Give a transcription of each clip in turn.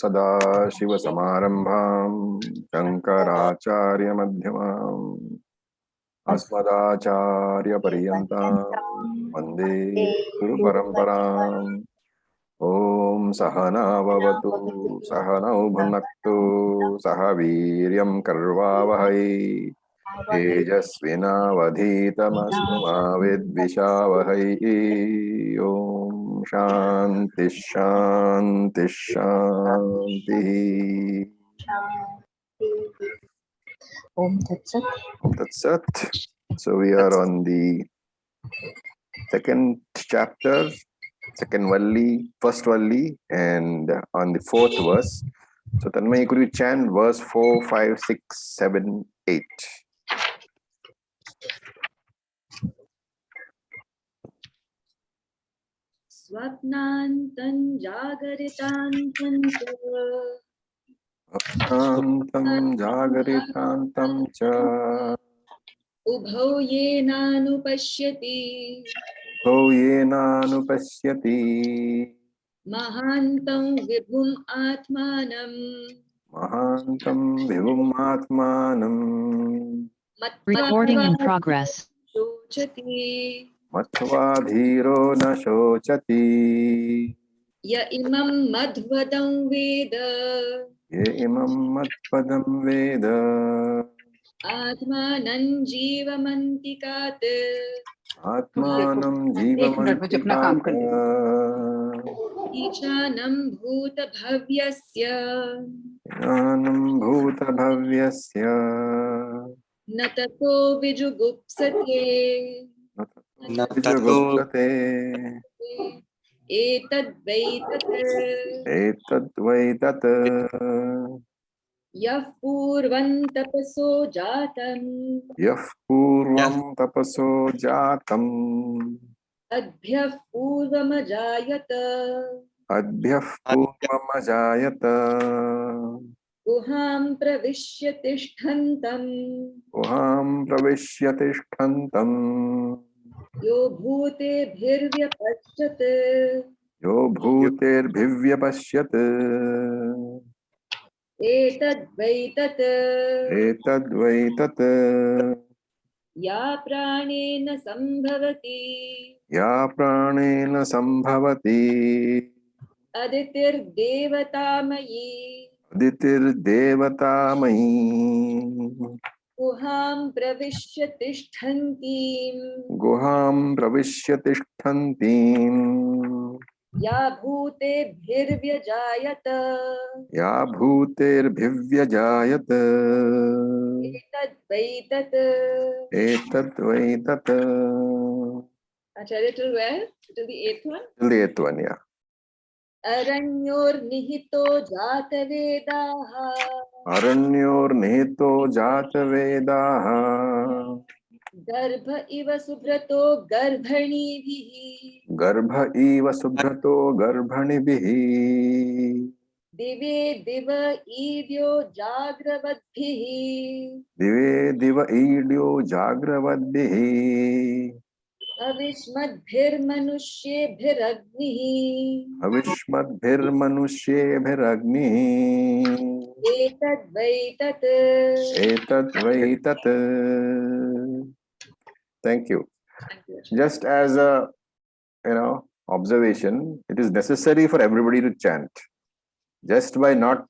सदाशिवसमारम्भां शङ्कराचार्यमध्यमाम् अस्मदाचार्यपर्यन्तां वन्दे गुरुपरम्पराम्। ॐ सहना भवतु सहनौ भुनक्तु सह वीर्यं कर्वावहै तेजस्विनावधीतमस्तु मा विद्विषावहै। ॐ शान्ति शान्ति शान्तिः। Om Tat Sat. That's it. So we are on the second chapter, second valli, first valli, and on the fourth verse. So Tanmay, could you chant verse 4, 5, 6, 7, 8? Swapnantam jagaritantam cha Antam jagaritantam cha ubhau yenanupashyati yenanupashyati mahantam vibhum atmanam mahantam vibhum atmanam Recording in progress. shochati matva dhiro na shochati ya imam madhvadam veda ye imam matpadam veda atmanan jivamantikat atmanam jivamantikata ईशानं भूतभव्यस्य ज्ञानं भूतभव्यस्य न ततो विजुगुप्सते विजुगुप्सते एतद्वै तत् एतद्वै तत् यः पूर्वं तपसो जातं यः पूर्वं तपसो जातम् अद्भ्यः पूर्वमजायत अद्भ्यः पूर्वमजायत गुहां प्रविश्य तिष्ठन्तम् गुहां प्रविश्य तिष्ठन्तम् यो भूतेभिर्व्यपश्यत् यो भूतेर्भिव्यपश्यत् एतद्वै तत् एतद्वै तत् या प्राणेन सम्भवति या प्राणेन सम्भवति अदितिर्देवतामयी अदितिर्देवतामयी गुहां प्रविश्य तिष्ठन्तीम् गुहां प्रविश्य तिष्ठन्तीम् या भूतेभिर्व्यजायत या भूतेर्भिव्यजायत एतद्वै तत् एतद्वै तत् Acharya, till where? Till the eighth one? Till the eighth one, yeah. अरण्योर्निहितो जातवेदाः अरण्योर्निहितो जातवेदाः गर्भ इव सुभ्रतो गर्भणीभिः गर्भ इव सुभ्रतो गर्भणिभिः दिवे दिव ईद्यो जाग्रवद्भिः दिवे दिव ईड्यो जाग्रवद्भिः हविष्मद्भिर्मनुष्येभिरग्निः हविष्मद्भिर्मनुष्येभिरग्निः एतद्वै तत् एतद्वै तत्. Thank you. Just as a observation, it is necessary for everybody to chant. Just by not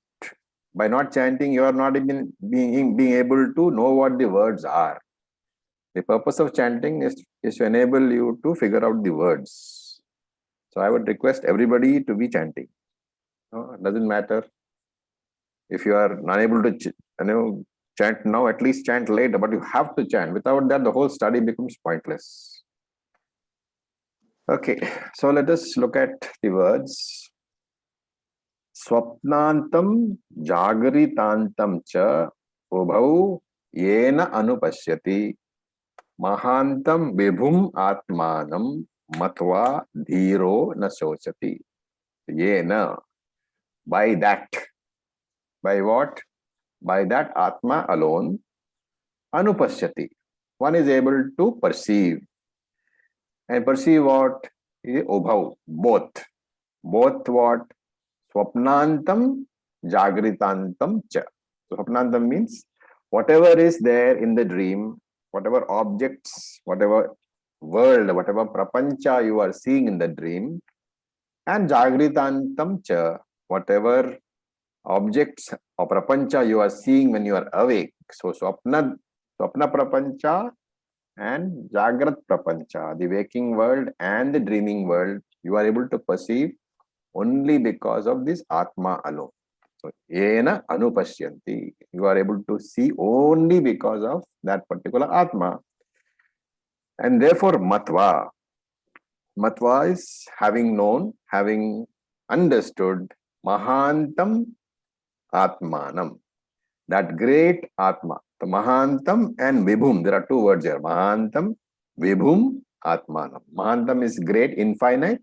chanting, you are not even being able to know what the words are. The purpose of chanting is to enable you to figure out the words. So I would request everybody to be chanting. It doesn't matter if you are unable to chant now, at least chant later, but you have to chant. Without that, the whole study becomes pointless. Okay, so let us look at the words. Swapnantam jagaritantam cha ubhau yena anupashyati mahantam vibhum atmanam matva dhiro na shochati. Yena, by that. By what? By that Atma alone, anupashyati. One is able to perceive. And perceive what? Ubhau, both. Both what? Swapnantam Jagritantam cha. So Swapnantam means whatever is there in the dream, whatever objects, whatever world, whatever prapancha you are seeing in the dream, and Jagritantam cha, whatever objects or prapancha you are seeing when you are awake. So Swapna prapancha and Jagrat prapancha, the waking world and the dreaming world, you are able to perceive only because of this Atma alone. So, Yena Anupashyanti, you are able to see only because of that particular Atma. And therefore, Matva. Matva is having known, having understood Mahantam Atmanam, that great Atma. The Mahantam and Vibhum, there are two words here. Mahantam, Vibhum, Atmanam. Mahantam is great, infinite.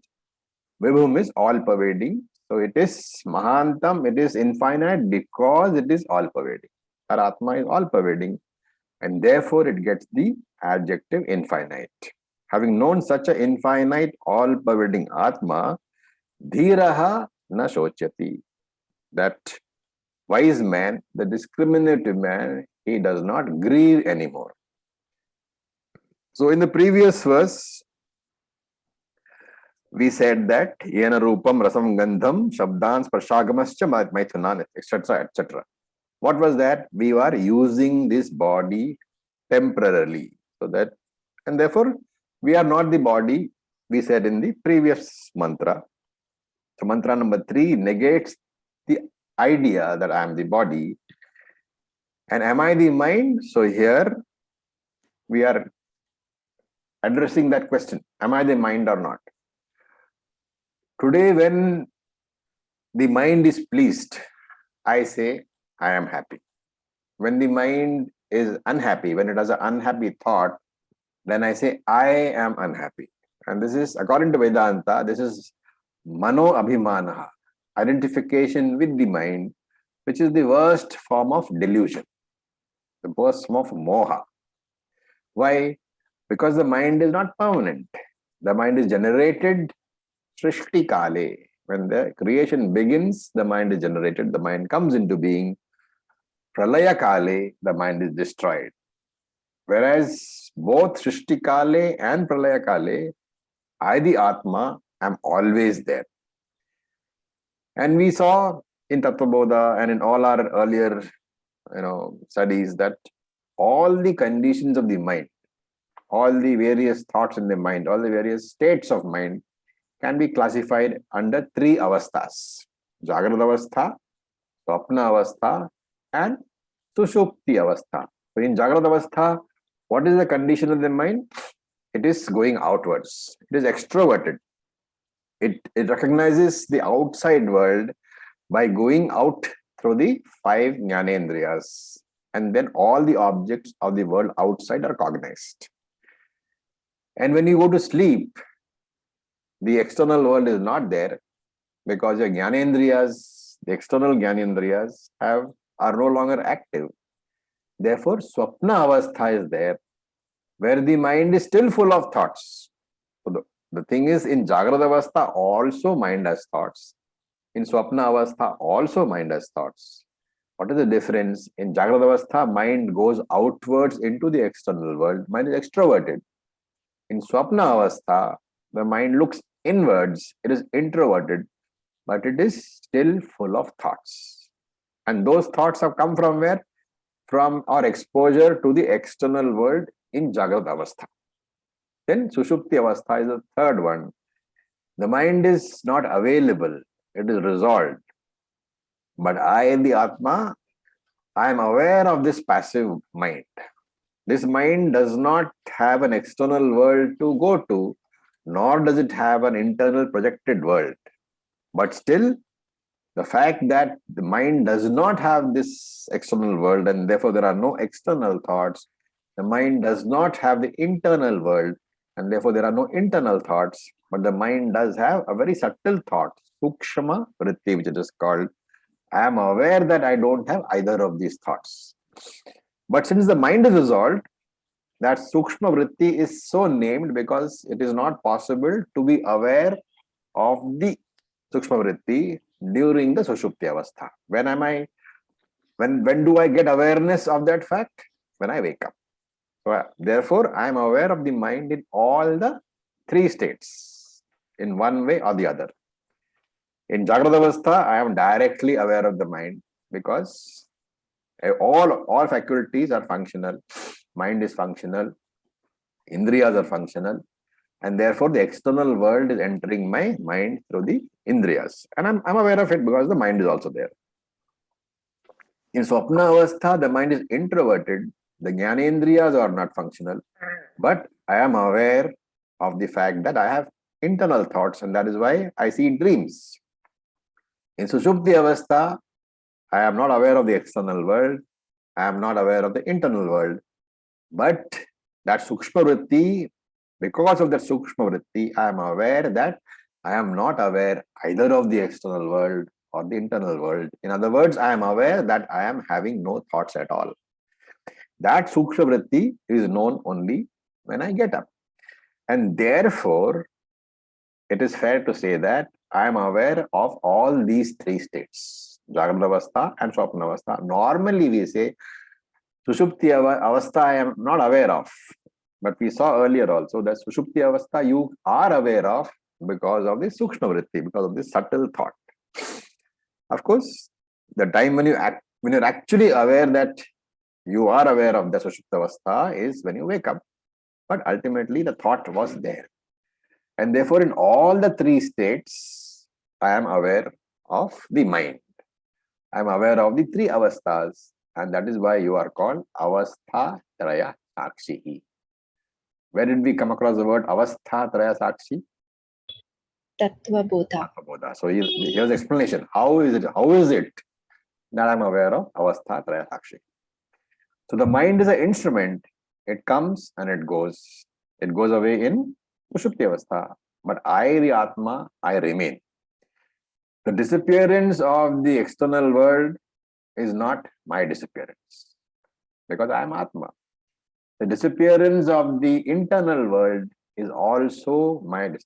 Vibhum is all-pervading. So it is Mahantam, it is infinite because it is all-pervading. Our Atma is all-pervading and therefore it gets the adjective infinite. Having known such an infinite, all-pervading Atma, Dhiraha na shochati. That wise man, the discriminative man, he does not grieve anymore. So in the previous verse, we said that Yena Rupam Rasam Gandham Shabdan Sparshagamascha Maithunan, etc. etc. What was that? We were using this body temporarily. So that, and therefore, we are not the body, we said in the previous mantra. So mantra number 3 negates the idea that I am the body. And am I the mind? So here we are addressing that question. Am I the mind or not? Today, when the mind is pleased, I say, I am happy. When the mind is unhappy, when it has an unhappy thought, then I say, I am unhappy. And this is, according to Vedanta, this is mano abhimanaha, identification with the mind, which is the worst form of delusion, the worst form of moha. Why? Because the mind is not permanent. The mind is generated Srishti Kale. When the creation begins, the mind is generated, the mind comes into being. Pralaya Kale, the mind is destroyed. Whereas both Srishti Kale and Pralaya Kale, I, the Atma, am always there. And we saw in Tattva Bodha and in all our earlier studies that all the conditions of the mind, all the various thoughts in the mind, all the various states of mind can be classified under 3 avasthas: Jagrata avastha, Swapna avastha, and Sushupti avastha. So in Jagrata avastha, what is the condition of the mind? It is going outwards. It is extroverted. It recognizes the outside world by going out through the 5 jnanendriyas. And then all the objects of the world outside are cognized. And when you go to sleep, the external world is not there because your jnanendriyas, the external jnanendriyas are no longer active. Therefore, Swapna avastha is there, where the mind is still full of thoughts. So the thing is, in Jagrata avastha also mind has thoughts. In Swapna avastha also mind has thoughts. What is the difference? In Jagrata avastha, mind goes outwards into the external world. Mind is extroverted. In Swapna avastha, the mind looks inwards. It is introverted, but it is still full of thoughts. And those thoughts have come from where? From our exposure to the external world in Jagrata avastha. Then Sushupti avastha is the third one. The mind is not available. It is resolved. But I, the Atma, I am aware of this passive mind. This mind does not have an external world to go to, nor does it have an internal projected world. But still, the fact that the mind does not have this external world and therefore there are no external thoughts, the mind does not have the internal world and therefore there are no internal thoughts, but the mind does have a very subtle thought, sukshma vritti, which it is called. I am aware that I don't have either of these thoughts. But since the mind is resolved, that sukshma vritti is so named because it is not possible to be aware of the Sukshma Vritti during the Sushupti Avastha. When do I get awareness of that fact? When I wake up. So, therefore, I am aware of the mind in all the three states, in one way or the other. In Jagrata Avastha, I am directly aware of the mind because all faculties are functional, mind is functional, indriyas are functional, and therefore the external world is entering my mind through the indriyas. And I'm aware of it because the mind is also there. In Swapna Avastha, the mind is introverted, the Jnanendriyas are not functional, but I am aware of the fact that I have internal thoughts, and that is why I see dreams. In Sushupti Avastha, I am not aware of the external world, I am not aware of the internal world, but that Sukshma Vritti, because of that Sukshma Vritti, I am aware that I am not aware either of the external world or the internal world. In other words, I am aware that I am having no thoughts at all. That Sukshma Vritti is known only when I get up. And therefore, it is fair to say that I am aware of all these three states, Jagrata Avastha and Swapna Avastha. Normally we say, Sushupti Avastha I am not aware of. But we saw earlier also that Sushupti Avastha you are aware of because of the Sukshma Vritti, because of the subtle thought. Of course, the time when you're actually aware that you are aware of the Sushupta Avastha is when you wake up. But ultimately the thought was there. And therefore, in all the three states, I am aware of the mind. I am aware of the three avasthas. And that is why you are called Avastha Traya Sakshi. Where did we come across the word Avastha Traya Sakshi? Tattva Bodha. So here's the explanation. How is it that I'm aware of Avastha Traya Sakshi? So the mind is an instrument. It comes and it goes. It goes away in Sushupti Avastha. But I, the Atma, I remain. The disappearance of the external world is not my disappearance because I am Atma. The disappearance of the internal world is also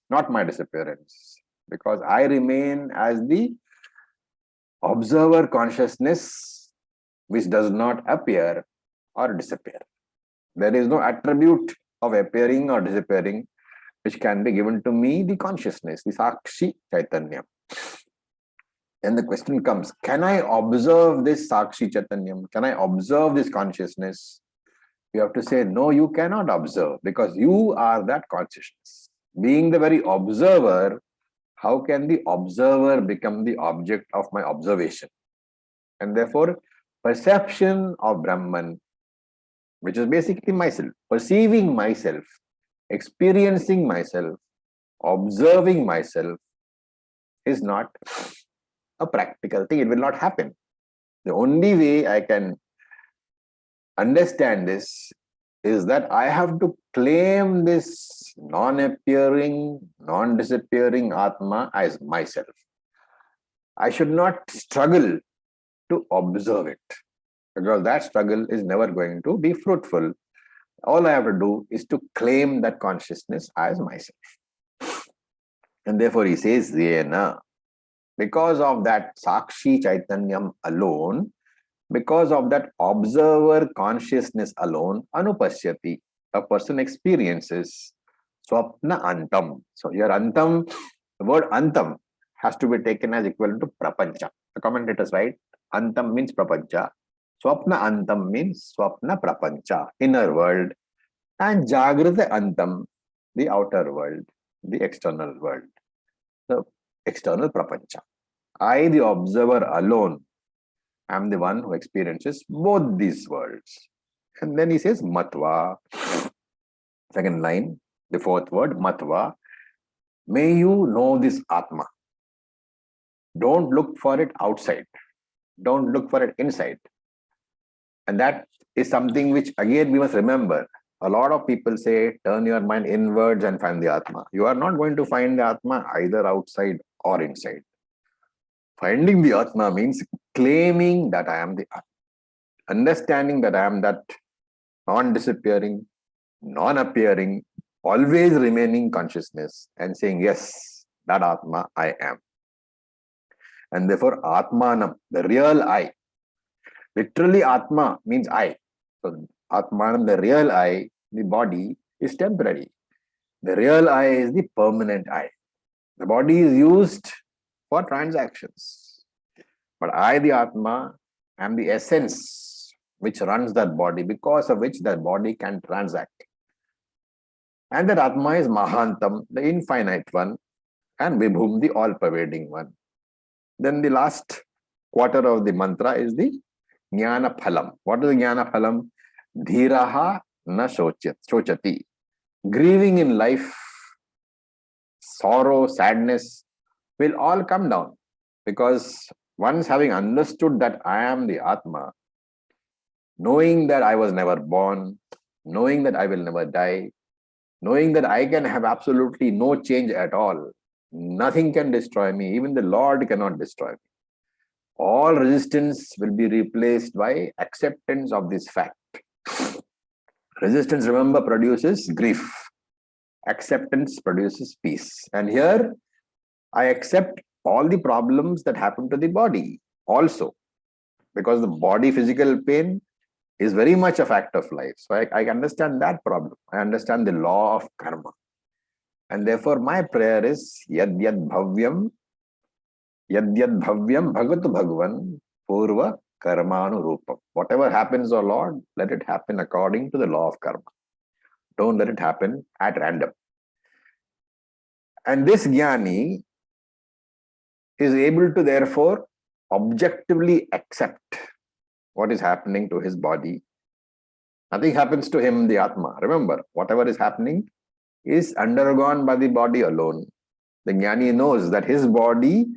not my disappearance because I remain as the observer consciousness which does not appear or disappear. There is no attribute of appearing or disappearing which can be given to me, the consciousness, the Sakshi Chaitanya. And the question comes, can I observe this Sakshi Chaitanyam? Can I observe this consciousness? You have to say, no, you cannot observe because you are that consciousness. Being the very observer, how can the observer become the object of my observation? And therefore, perception of Brahman, which is basically myself, perceiving myself, experiencing myself, observing myself is not a practical thing. It will not happen. The only way I can understand this is that I have to claim this non-appearing, non-disappearing Atma as myself. I should not struggle to observe it because that struggle is never going to be fruitful. All I have to do is to claim that consciousness as myself. And therefore he says, Yena, because of that Sakshi Chaitanyam alone, because of that observer consciousness alone, Anupasyati, a person experiences Swapna Antam. So here Antam, the word Antam has to be taken as equivalent to Prapancha. The commentators write, Antam means Prapancha. Swapna Antam means Swapna Prapancha, inner world. And Jagrata Antam, the outer world, the external world, the external Prapancha. I, the observer alone, am the one who experiences both these worlds. And then he says, Matva, second line, the fourth word, Matva, may you know this Atma. Don't look for it outside. Don't look for it inside. And that is something which, again, we must remember. A lot of people say, turn your mind inwards and find the Atma. You are not going to find the Atma either outside or inside. Finding the Atma means claiming that I am the Atma. Understanding that I am that non-disappearing, non-appearing, always remaining consciousness and saying, yes, that Atma I am. And therefore, Atmanam, the real I. Literally, Atma means I. So, Atmanam, the real I, the body, is temporary. The real I is the permanent I. The body is used for transactions. But I, the Atma, am the essence which runs that body, because of which that body can transact. And that Atma is Mahantam, the infinite one, and Vibhum, the all-pervading one. Then the last quarter of the mantra is the Jnana Phalam. What is the Jnana Phalam? Dhiraha na shochati. Grieving in life, sorrow, sadness will all come down. Because once having understood that I am the Atma, knowing that I was never born, knowing that I will never die, knowing that I can have absolutely no change at all, nothing can destroy me, even the Lord cannot destroy me. All resistance will be replaced by acceptance of this fact. Resistance, remember, produces grief. Acceptance produces peace. And here, I accept all the problems that happen to the body also, because the body physical pain is very much a fact of life. So I understand that problem. I understand the law of karma. And therefore, my prayer is yad bhavyam bhagavatu bhagavan purva karmanu rupam. Whatever happens, O Lord, let it happen according to the law of karma. Don't let it happen at random. And this jnani is able to therefore objectively accept what is happening to his body. Nothing happens to him, the Atma. Remember, whatever is happening is undergone by the body alone. The jnani knows that his body,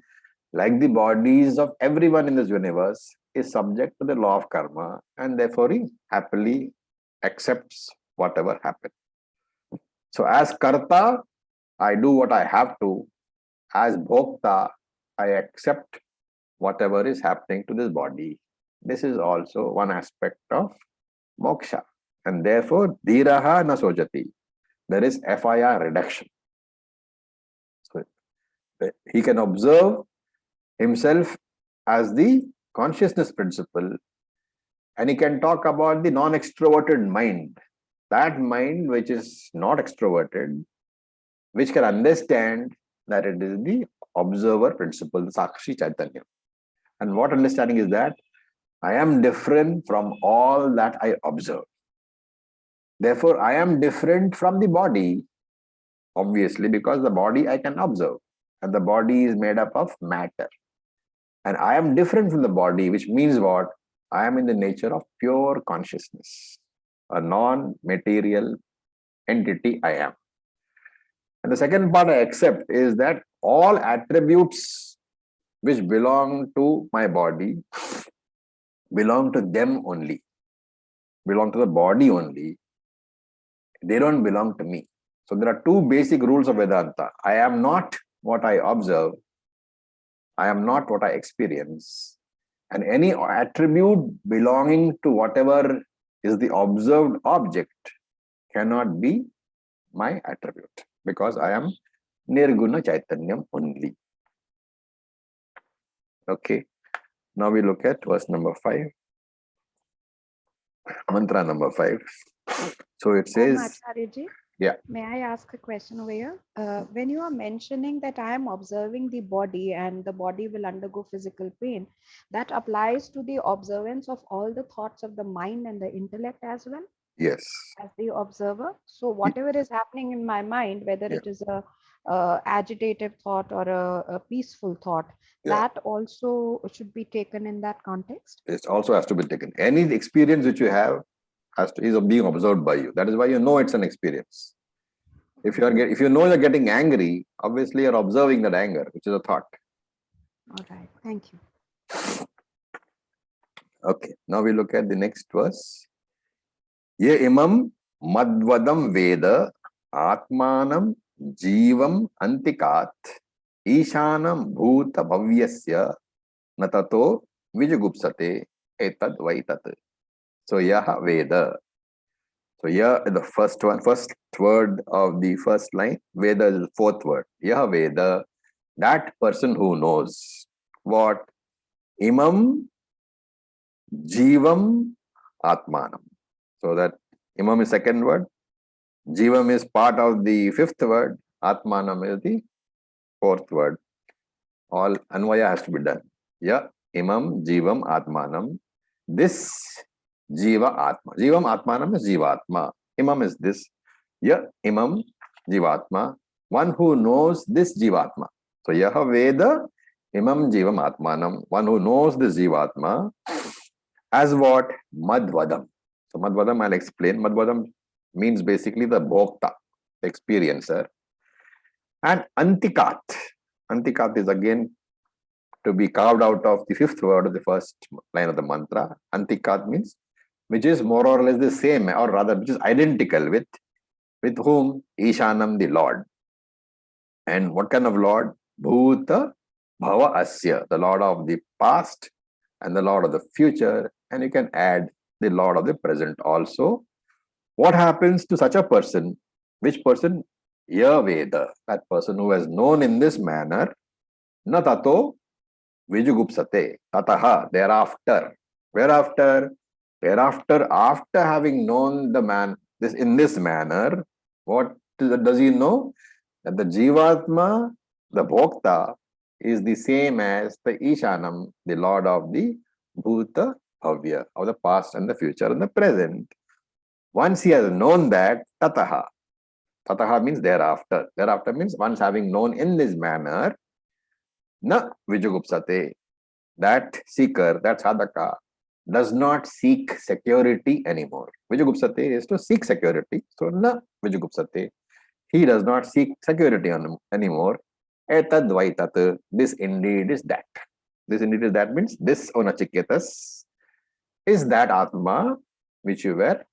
like the bodies of everyone in this universe, is subject to the law of karma, and therefore he happily accepts whatever happens. So as karta, I do what I have to. As bhokta, I accept whatever is happening to this body. This is also one aspect of moksha. And therefore, dhiraha na sojati. There is FIR reduction. So he can observe himself as the consciousness principle, and he can talk about the non-extroverted mind. That mind which is not extroverted, which can understand that it is the observer principle, the Sakshi Chaitanya. And what understanding is that? I am different from all that I observe. Therefore, I am different from the body, obviously, because the body I can observe. And the body is made up of matter. And I am different from the body, which means what? I am in the nature of pure consciousness. A non-material entity I am. And the second part I accept is that all attributes which belong to my body belong to them only, belong to the body only. They don't belong to me. So there are two basic rules of Vedanta. I am not what I observe. I am not what I experience. And any attribute belonging to whatever is the observed object cannot be my attribute, because I am Nirguna Chaitanyam only. Okay. Now we look at verse number 5. Mantra number 5. So it says, Acharya, yeah. may I ask a question over here? When you are mentioning that I am observing the body and the body will undergo physical pain, that applies to the observance of all the thoughts of the mind and the intellect as well? Yes. As the observer. So whatever is happening in my mind, whether it is a agitative thought or a peaceful thought, that also should be taken in that context. It also has to be taken. Any experience which you have is being observed by you. That is why you know it's an experience. If you know you're getting angry, obviously you're observing that anger, which is a thought. All right. Thank you. Okay. Now we look at the next verse. Ye imam madvadam veda atmanam jivam antikat ishanam bhuta bhavyasya natato vijagupsate etad vaitat. So yaha veda. So yeah, the first word of the first line, veda is the fourth word. Yaha veda, that person who knows. what? Imam Jivam Atmanam. So that Imam is second word, Jivam is part of the fifth word, Atmanam is the fourth word. All Anvaya has to be done. Yeah, Imam Jivam Atmanam. This Jiva Atma. Jivam Atmanam is Jivatma. Imam is this. Yeah, Imam Jivatma. One who knows this Jivatma. So Yaha Veda Imam Jivam Atmanam. One who knows this Jivatma as what? Madvadam. So Madvadam I'll explain. Madvadam means basically the Bhokta, the experiencer. And Antikat. Antikat is again to be carved out of the fifth word of the first line of the mantra. Antikat means which is more or less the same, or rather which is identical with whom? Ishanam, the Lord. And what kind of Lord? Bhuta Bhava Asya, the Lord of the past and the Lord of the future, and you can add the Lord of the present also. What happens to such a person? Which person? Yaveda, that person who has known in this manner, na tato vijugupsate, tataha, thereafter. Whereafter? Whereafter, after having known the man this in this manner, what does he know? That the Jivatma, the Bhokta, is the same as the Ishanam, the Lord of the Bhuta Bhavya, of the past and the future and the present. Once he has known that, tataha. Tataha means thereafter. Thereafter means once having known in this manner, na vijugupsate. That seeker, that sadhaka, does not seek security anymore. Vijugupsate is to seek security. So, na vijugupsate. He does not seek security anymore. Etad vaitat. This indeed is that. This indeed is that means this, O Nachiketas, is that Atma which you were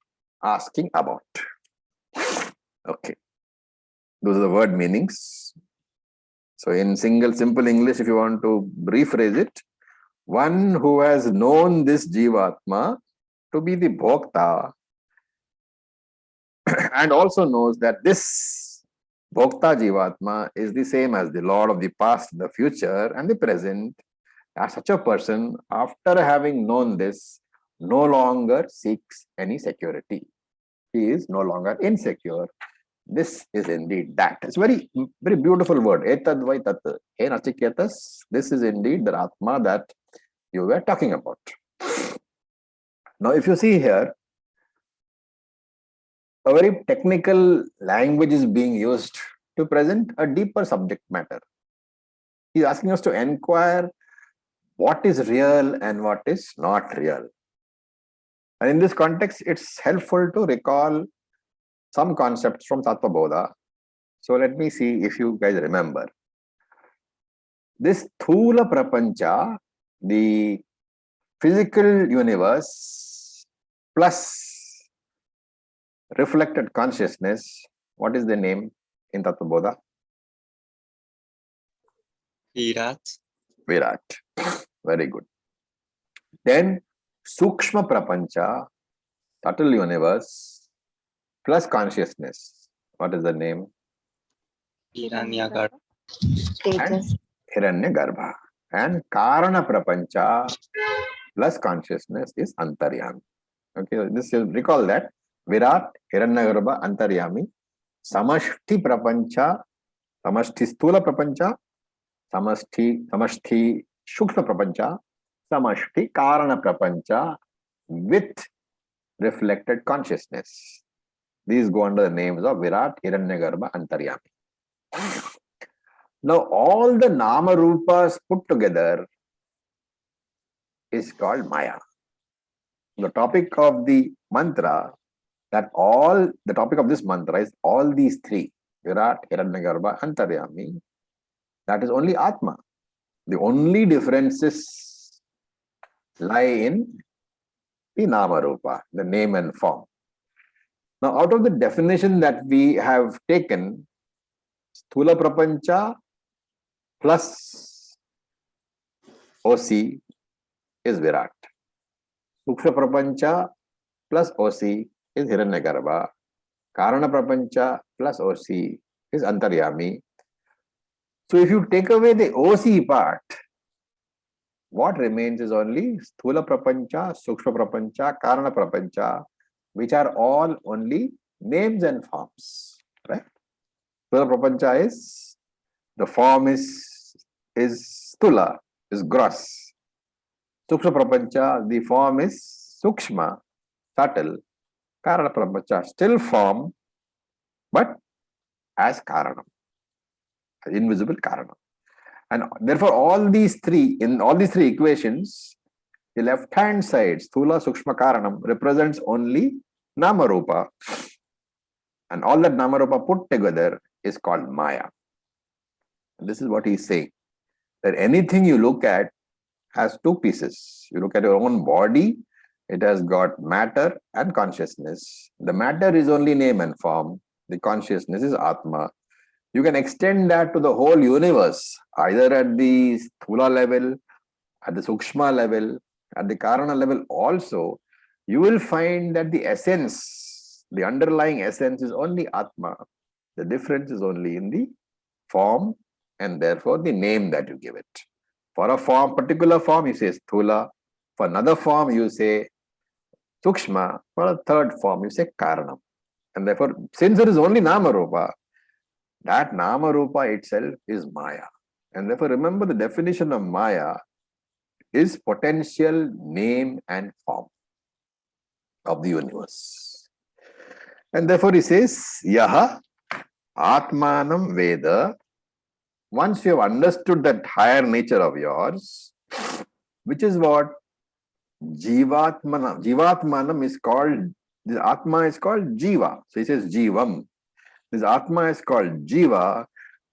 asking about. Okay. Those are the word meanings. So in simple English, if you want to rephrase it, one who has known this Jivatma to be the Bhokta and also knows that this Bhokta Jivatma is the same as the Lord of the past, the future and the present. As such a person, after having known this, no longer seeks any security. He is no longer insecure. This is indeed that. It's very beautiful word. Etad vai tat. Hey Nachiketas, this is indeed the Atma that you were talking about. Now, if you see here, a very technical language is being used to present a deeper subject matter. He's asking us to inquire what is real and what is not real. And in this context, it's helpful to recall some concepts from Tattva Bodha. So let me see if you guys remember. This Thula Prapancha, the physical universe plus reflected consciousness, what is the name in Tattva Bodha? Virat. Virat. Very good. Then Sukshma Prapancha, subtle universe plus consciousness. What is the name? Hiranyagarbha. And Hiranyagarbha. And Karana Prapancha plus consciousness is Antaryami. Okay, this you recall that. Virat, Hiranyagarbha, Antaryami, Samashti Prapancha, Samashti Sthula Prapancha, Samashti Shukshma Prapancha, Samashti Karana Prapancha with reflected consciousness. These go under the names of Virat, Hiranyagarbha, Antaryami. Now, all the Nama Rupas put together is called Maya. The topic of the mantra, the topic of this mantra is all these three, Virat, Hiranyagarbha, Antaryami. That is only Atma. The only differences lie in the Nama Rupa, the name and form. Now, out of the definition that we have taken, Sthula Prapancha plus OC is Virat. Sukshma Prapancha plus OC is Hiranyagarbha. Karana Prapancha plus OC is Antaryami. So if you take away the OC part, what remains is only Sthula Prapancha, Sukshma Prapancha, Karana Prapancha, which are all only names and forms. Right? Sthula Prapancha is, the form is Sthula, is gross. Sukshma Prapancha, the form is Sukshma, subtle. Karana Prapancha, still form, but as Karanam, invisible Karanam. And therefore, in all these three equations, the left-hand side, Sthula Sukshma Karanam, represents only Namarupa. And all that Namarupa put together is called Maya. And this is what he's saying. That anything you look at has two pieces. You look at your own body, it has got matter and consciousness. The matter is only name and form. The consciousness is Atma. You can extend that to the whole universe, either at the Sthula level, at the Sukshma level, at the Karana level also. You will find that the essence, the underlying essence is only Atma. The difference is only in the form and therefore the name that you give it. For a form, particular form, you say Sthula. For another form, you say Sukshma. For a third form, you say Karanam. And therefore, since there is only Namarupa, that Namarupa itself is Maya. And therefore, remember the definition of Maya is potential name and form of the universe. And therefore, he says, Yaha Atmanam Veda. Once you have understood that higher nature of yours, which is what Jivatmanam is called, this Atma is called Jiva. So he says Jivam. This Atma is called Jiva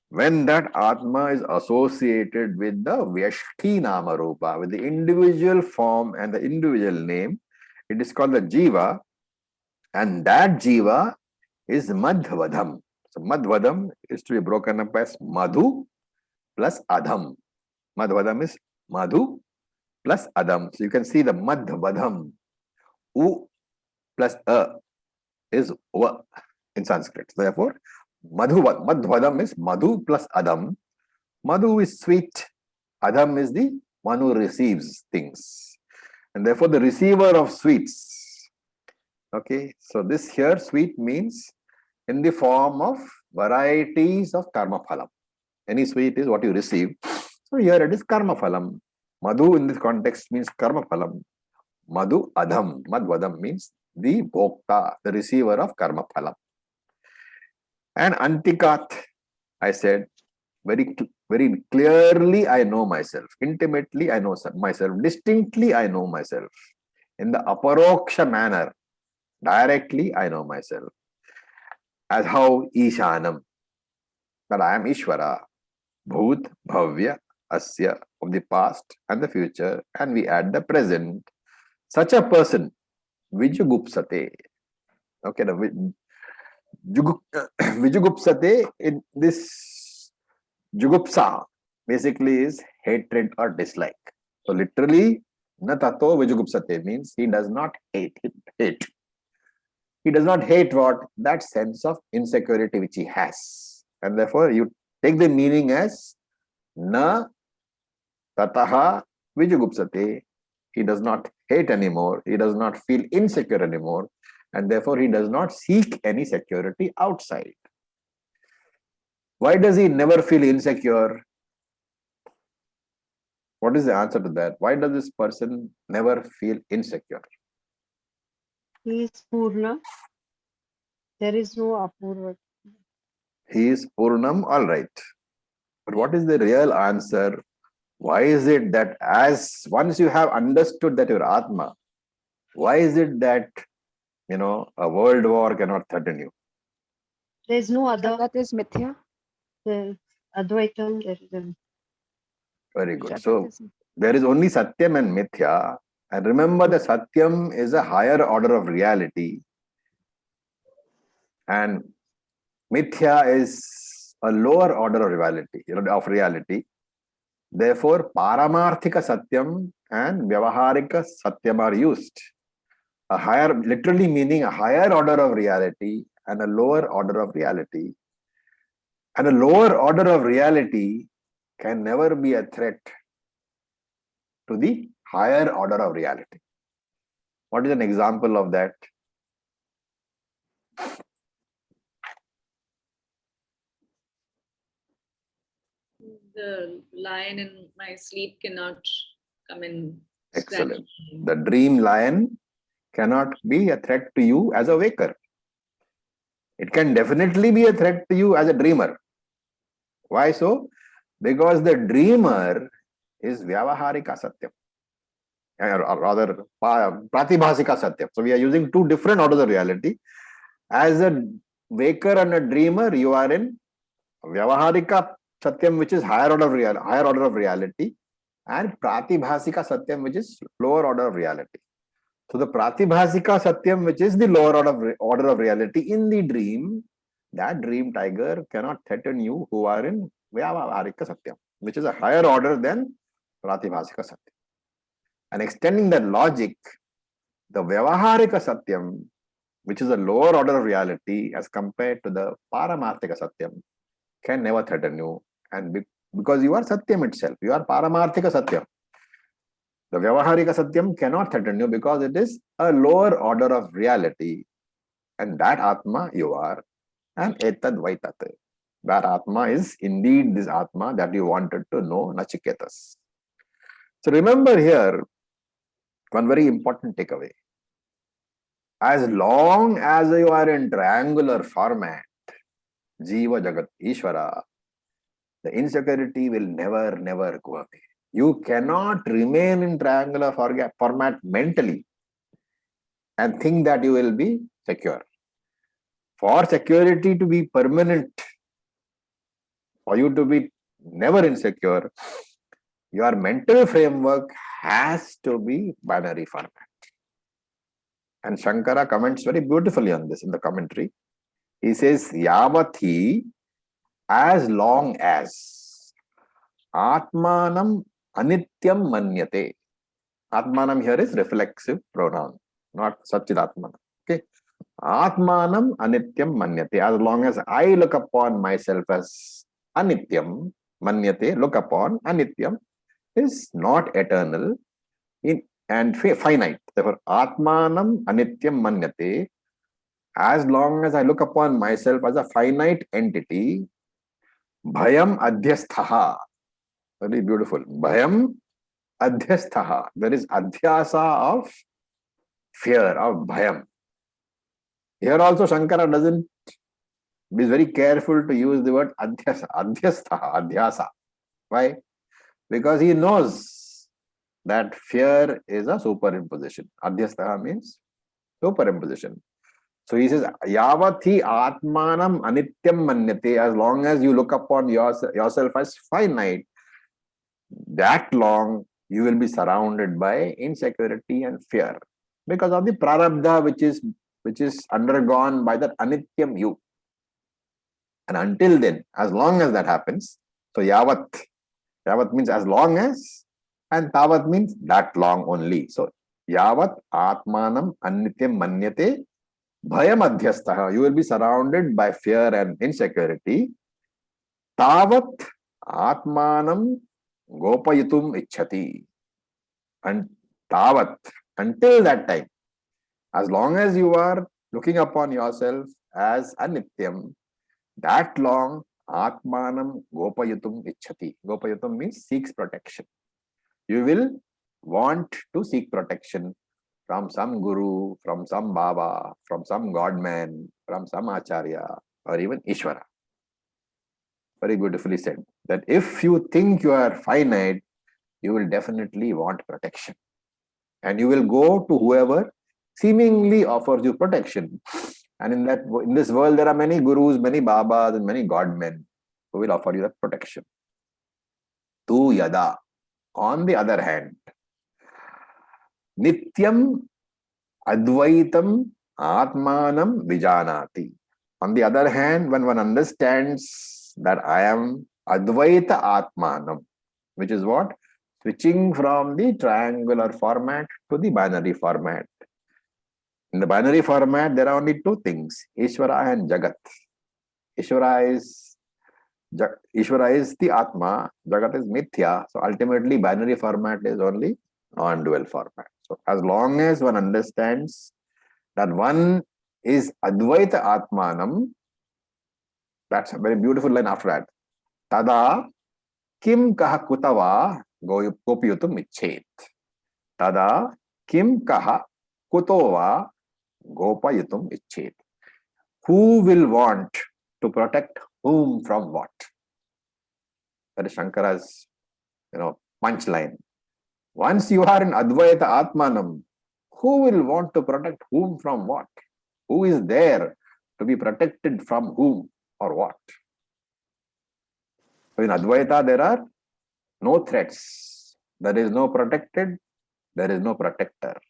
when that Atma is associated with the Vyashti Namarupa, with the individual form and the individual name. It is called the Jiva, and that Jiva is Madhvadham. So Madhvadham is to be broken up as Madhu plus Adham. Madhvadham is Madhu plus Adam. So you can see the Madhvadham. U plus A is Va in Sanskrit. Therefore, Madhvadam is Madhu plus Adam. Madhu is sweet. Adam is the one who receives things. And therefore, the receiver of sweets. Okay, so this here, sweet means in the form of varieties of karma phalam. Any sweet is what you receive. So here it is karma phalam. Madhu in this context means karma phalam. Madhu Adham. Madhvadam means the bhokta, the receiver of karma phalam. And Antikat, I said, very clearly I know myself. Intimately I know myself. Distinctly I know myself. In the aparoksha manner, directly I know myself. As how Ishanam, that I am Ishvara, Bhut, Bhavya, Asya, of the past and the future, and we add the present. Such a person, Vijugupsate. Okay, the Vijugupsate, in this Jugupsa basically is hatred or dislike. So literally, na tato Vijugupsate means he does not hate. He does not hate what? That sense of insecurity which he has. And therefore, you take the meaning as na tataha Vijugupsate. He does not hate anymore. He does not feel insecure anymore. And therefore, he does not seek any security outside. Why does he never feel insecure? What is the answer to that? Why does this person never feel insecure? He is Purna. There is no Apurva. He is Purnam, all right. But what is the real answer? Why is it that as once you have understood that you're Atma, why is it that, a world war cannot threaten you? There is no other. That is mithya. Advaitam. There is a... Very good. Jagat So is- there is only Satyam and Mithya. And remember that Satyam is a higher order of reality. And Mithya is a lower order of reality. Therefore, Paramarthika Satyam and Vyavaharika Satyam are used. A higher, literally meaning a higher order of reality and a lower order of reality. And a lower order of reality can never be a threat to the higher order of reality. What is an example of that? The lion in my sleep cannot come and scratch Excellent. me. The dream lion cannot be a threat to you as a waker. It can definitely be a threat to you as a dreamer. Why so? Because the dreamer is Vyavaharika Satyam, or rather Pratibhasika Satyam. So we are using two different orders of reality. As a waker and a dreamer, you are in Vyavaharika Satyam, which is higher order of reality, and Pratibhasika Satyam, which is lower order of reality. So the Pratibhasika Satyam, which is the lower order of reality in the dream, that dream tiger cannot threaten you who are in Vyavaharika Satyam, which is a higher order than Pratibhasika Satyam. And extending that logic, the Vyavaharika Satyam, which is a lower order of reality as compared to the Paramarthika Satyam, can never threaten you. And because you are Satyam itself, you are Paramarthika Satyam. The Vyavaharika Satyam cannot threaten you because it is a lower order of reality. And that Atma you are. And Etad Vaitat. That Atma is indeed this Atma that you wanted to know, Nachiketas. So remember here, one very important takeaway. As long as you are in triangular format, Jiva Jagat Ishvara, the insecurity will never go away. You cannot remain in triangular format mentally and think that you will be secure. For security to be permanent, for you to be never insecure, your mental framework has to be binary format. And Shankara comments very beautifully on this in the commentary. He says, Yavathi, as long as Atmanam Anityam Manyate. Atmanam here is reflexive pronoun, not Satchidatmanam. Okay. Atmanam Anityam Manyate. As long as I look upon myself as Anityam, Manyate, look upon, Anityam is not eternal and finite. Therefore, Atmanam Anityam Manyate. As long as I look upon myself as a finite entity, Bhayam Adhyasthaha. Very beautiful. Bhayam Adhyasthaha. There is adhyasa of fear, of bhayam. Here also Shankara doesn't be very careful to use the word adhyasa, adhyasthaha, adhyasa. Why? Because he knows that fear is a superimposition. Adhyasthaha means superimposition. So he says, Yavathi Atmanam Anityam Manyate, as long as you look upon yourself as finite, that long you will be surrounded by insecurity and fear because of the prarabdha which is undergone by that anityam you. And until then, as long as that happens, so yavat means as long as, and tavat means that long only. So yavat atmanam anityam manyate bhayam adhyastha, you will be surrounded by fear and insecurity. Tavat atmanam gopayitum ichhati. And tavat, until that time, as long as you are looking upon yourself as anityam, that long atmanam gopayitum ichhati. Gopayitum means seeks protection. You will want to seek protection from some guru, from some baba, from some godman, from some acharya, or even Easwaran. Very beautifully said. That if you think you are finite, you will definitely want protection. And you will go to whoever seemingly offers you protection. And in this world, there are many gurus, many babas, and many godmen who will offer you that protection. Tu yada. On the other hand, nityam advaitam atmanam vijanati. On the other hand, when one understands that I am advaita atmanam, which is what? Switching from the triangular format to the binary format. In the binary format, there are only two things, Ishvara and Jagat. Ishvara is the Atma, Jagat is Mithya. So ultimately, binary format is only non-dual format. So as long as one understands that one is Advaita Atmanam, that's a very beautiful line after that. Tada kim kaha kutava gopiyutum icchet. Tada kim kaha kutova gopayutum icchet. Who will want to protect whom from what? That is Shankara's, punchline. Once you are in Advaita Atmanam, who will want to protect whom from what? Who is there to be protected from whom or what? So in Advaita, there are no threats. There is no protected, there is no protector.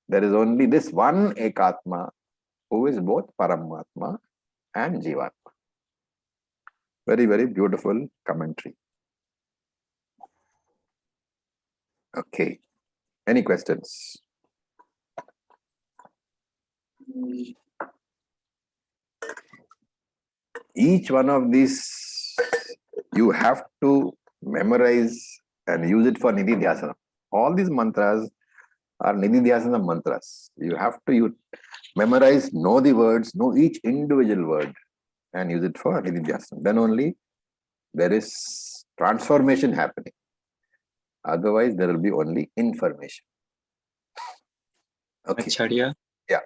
There is only this one Ekatma who is both Paramatma and Jivatma. Very, very beautiful commentary. Okay. Any questions? Each one of these you have to memorize and use it for Nidhi Dhyasana. All these mantras are Nidhi Dhyasana mantras. You have to memorize, know the words, know each individual word and use it for Nidhi Dhyasana. Then only there is transformation happening. Otherwise, there will be only information. Okay. Acharya. Yeah.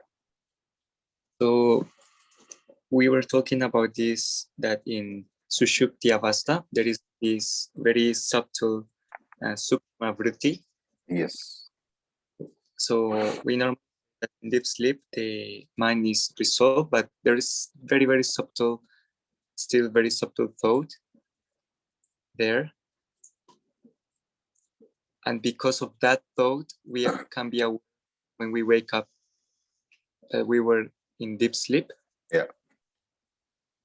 So we were talking about this, that in Sushupti Avastha, there is this very subtle Sukshma Vritti. Yes. So we normally that in deep sleep, the mind is resolved, but there is very, very subtle, still very subtle thought there. And because of that thought, we can be aware when we wake up that we were in deep sleep. Yeah.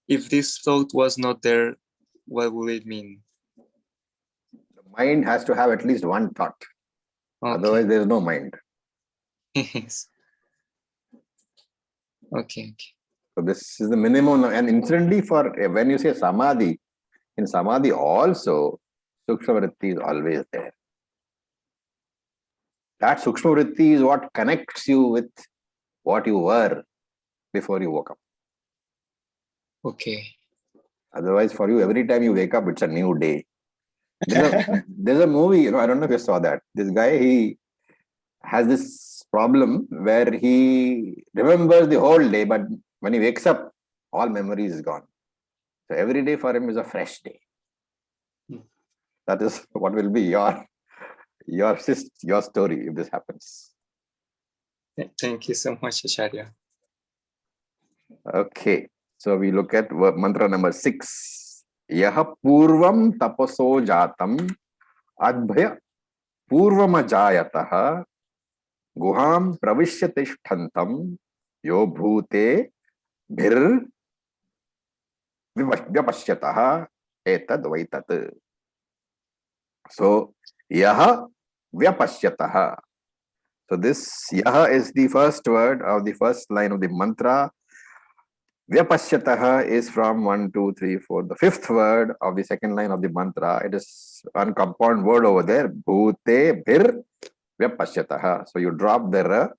If this thought was not there, what would it mean? The mind has to have at least one thought. Okay. Otherwise, there is no mind. Yes. Okay. So this is the minimum. And incidentally, for when you say Samadhi, in Samadhi also, Sukshma Vritti is always there. That Sukshma Vritti is what connects you with what you were before you woke up. Okay. Otherwise, for you, every time you wake up, it's a new day. There's a movie, I don't know if you saw that. This guy, he has this problem where he remembers the whole day, but when he wakes up, all memory is gone. So every day for him is a fresh day. That is what will be your story if this happens. Thank you so much, Acharya. Okay, so we look at mantra number 6. Yaha purvam tapaso jatam adbhaya purvamajayataha guham pravishya tishthantam yo bhute bhir vyapashyataha etad vaitat. So yaha vyapashyataha. So this yaha is the first word of the first line of the mantra. Vyapashyataha is from 1, 2, 3, 4, the fifth word of the second line of the mantra. It is one compound word over there. Bhute bhir vyapashyataha. So you drop the ra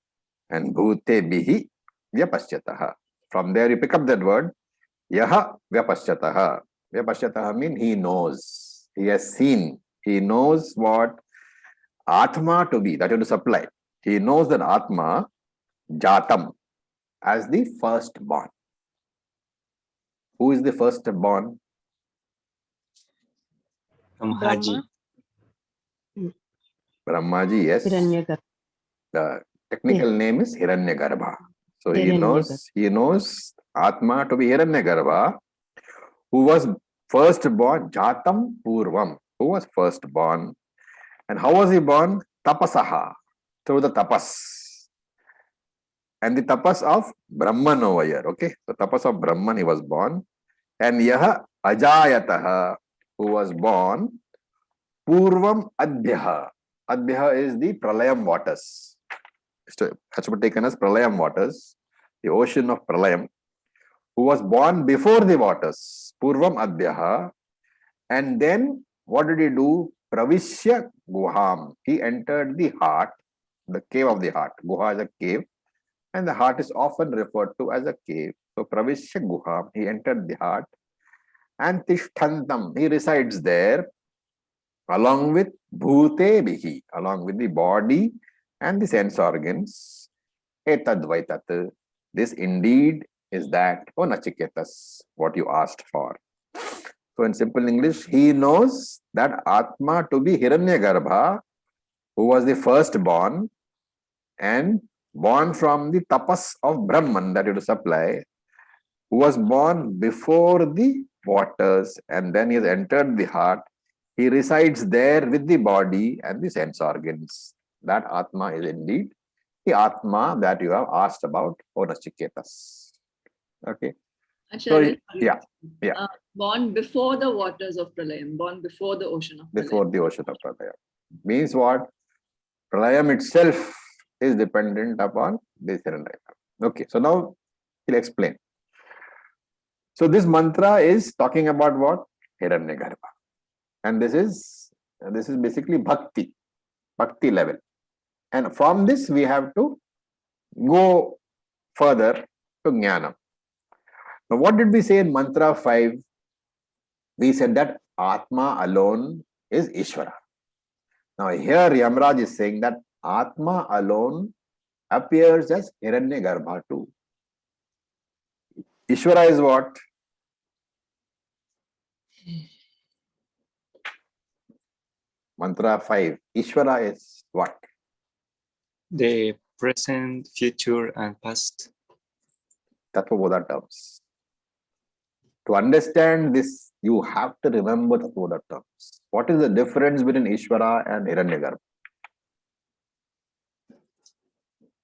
and bhute bihi vyapashyataha. From there you pick up that word. Yaha vyapashyataha. Vyapashyataha means he knows. He has seen. He knows what Atma to be, that you have to supply. He knows that Atma, Jatam, as the firstborn. Who is the firstborn? Brahmaji. Brahmaji, yes. Hiranyagarbha. The technical name is Hiranyagarbha. So he knows Atma to be Hiranyagarbha, who was firstborn, Jatam Purvam, who was firstborn. And how was he born? Tapasaha, through the tapas. And the tapas of Brahman over here, okay? The tapas of Brahman, he was born. And Yaha Ajayataha, who was born, Purvam Adhyaha. Adhyaha is the Pralayam waters. It has to be taken as Pralayam waters, the ocean of Pralayam, who was born before the waters, Purvam Adhyaha. And then what did he do? Pravishya Guham. He entered the heart, the cave of the heart. Guha is a cave, and the heart is often referred to as a cave. So Pravishya Guham, he entered the heart, and Tishthantam, he resides there, along with Bhute Bihi, along with the body and the sense organs. Etadvaitat. This indeed is that, O Nachiketas, what you asked for. So in simple English, he knows that Atma to be Hiranyagarbha, who was the firstborn and born from the tapas of Brahman that you to supply, who was born before the waters, and then he has entered the heart. He resides there with the body and the sense organs. That Atma is indeed the Atma that you have asked about, O Nachiketas. Okay. Acharya, yeah, yeah. Born before the waters of Pralayam, born before the ocean of Pralayam. Before the ocean of Pralayam. Means what? Pralayam itself is dependent upon this Hiranyagarbha. Okay, so now he'll explain. So this mantra is talking about what? Hiranyagarbha. And this is basically bhakti level. And from this we have to go further to jnana. Now what did we say in mantra 5? We said that Atma alone is Ishvara. Now here Yamraj is saying that Atma alone appears as Hiranyagarbha too. Ishvara is what? Mantra 5. Ishvara is what? The present, future, and past. Tattva terms. To understand this, you have to remember Tattva terms. What is the difference between Ishvara and Hiranyagarbha?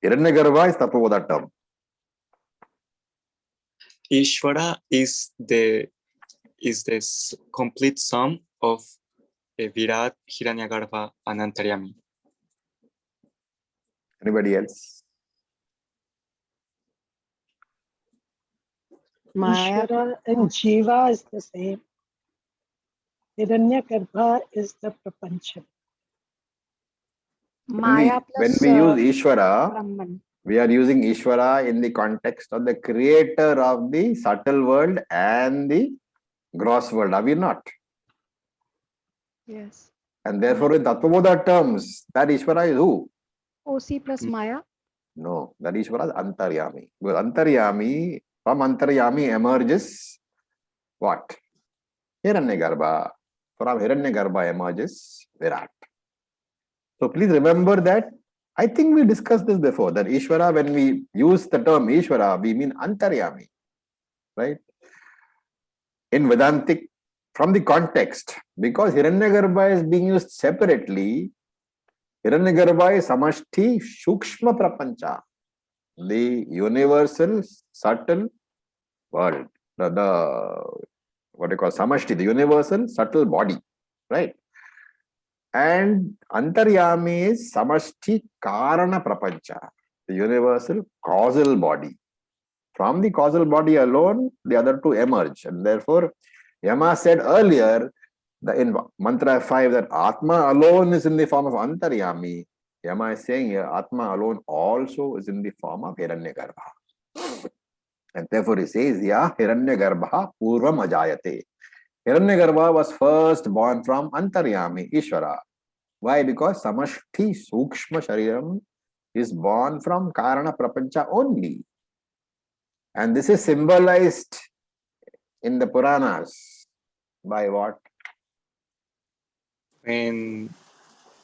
Hiranyagarbha is Tattva term. Ishvara is the complete sum of Virat, Hiranyagarbha, and Antaryami. Anybody else? Maya and Jiva is the same. Hiranyagarbha is the Prapancha. Maya When plus we use Ishvara, Brahman. we are using Ishvara in the context of the creator of the subtle world and the gross world. Are we not? Yes. And therefore, in Tattva terms, that Ishvara is who? OC plus Maya. No, that Ishvara is Antaryami. Because Antaryami, from Antaryami emerges what? Hiranyagarbha. From Hiranyagarbha emerges Virat. So please remember that. I think we discussed this before, that Ishvara, when we use the term Ishvara, we mean Antaryami. Right? In Vedantic, from the context, because Hiranyagarbha is being used separately, Hiranyagarbha is Samashti Shukshma Prapancha, the universal subtle world, the what you call Samashti, the universal subtle body, right? And Antaryami is Samashti Karana Prapancha, the universal causal body. From the causal body alone, the other two emerge. And therefore, Yama said earlier, in Mantra 5, that Atma alone is in the form of Antaryami. Yama is saying here, Atma alone also is in the form of Hiranyagarbha. And therefore he says, Ya Hiranyagarbha Purvam Ajayate. Hiranyagarbha was first born from Antaryami, Ishvara. Why? Because Samashti Sukshma Shariram is born from Karana Prapancha only. And this is symbolized in the Puranas by what? When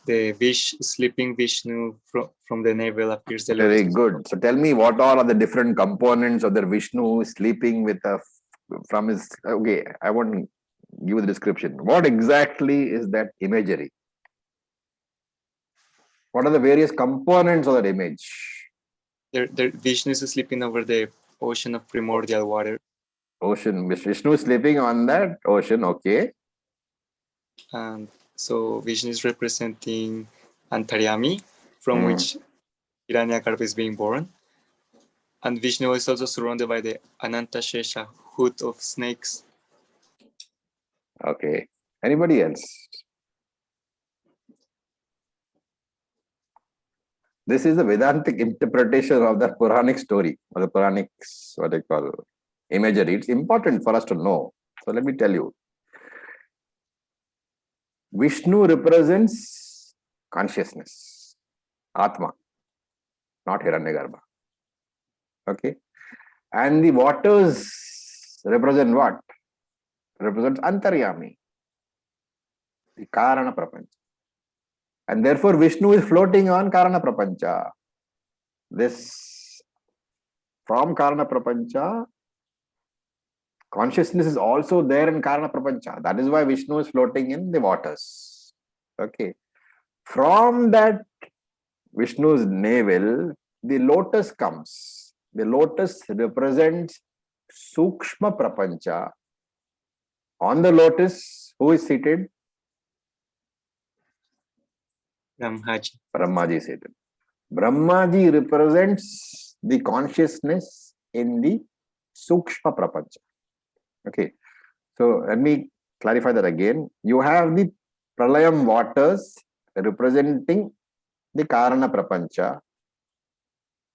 the sleeping Vishnu from the navel appears the Lord. Very good. So tell me, what all are the different components of the Vishnu sleeping with from his... Okay, I won't give the description. What exactly is that imagery? What are the various components of that image? The Vishnu is sleeping over the ocean of primordial water. Ocean. Vishnu is sleeping on that ocean, okay. And so Vishnu is representing Antaryami, from which Hiranyagarbha is being born. And Vishnu is also surrounded by the Ananta Shesha, hood of snakes. Okay. Anybody else? This is the Vedantic interpretation of the Puranic story, or the Puranic, what I call, imagery. It's important for us to know. So let me tell you. Vishnu represents consciousness, Atma, not Hiranyagarbha. Okay. And the waters represent what? Represents Antaryami, the Karana Prapancha. And therefore Vishnu is floating on Karana Prapancha. This, from Karana Prapancha, consciousness is also there in Karana Prapancha. That is why Vishnu is floating in the waters. Okay. From that Vishnu's navel, the lotus comes. The lotus represents Sukshma Prapancha. On the lotus, who is seated? Brahmaji. Brahmaji is seated. Brahmaji represents the consciousness in the Sukshma Prapancha. Okay. So let me clarify that again. You have the Pralayam waters representing the Karana Prapancha,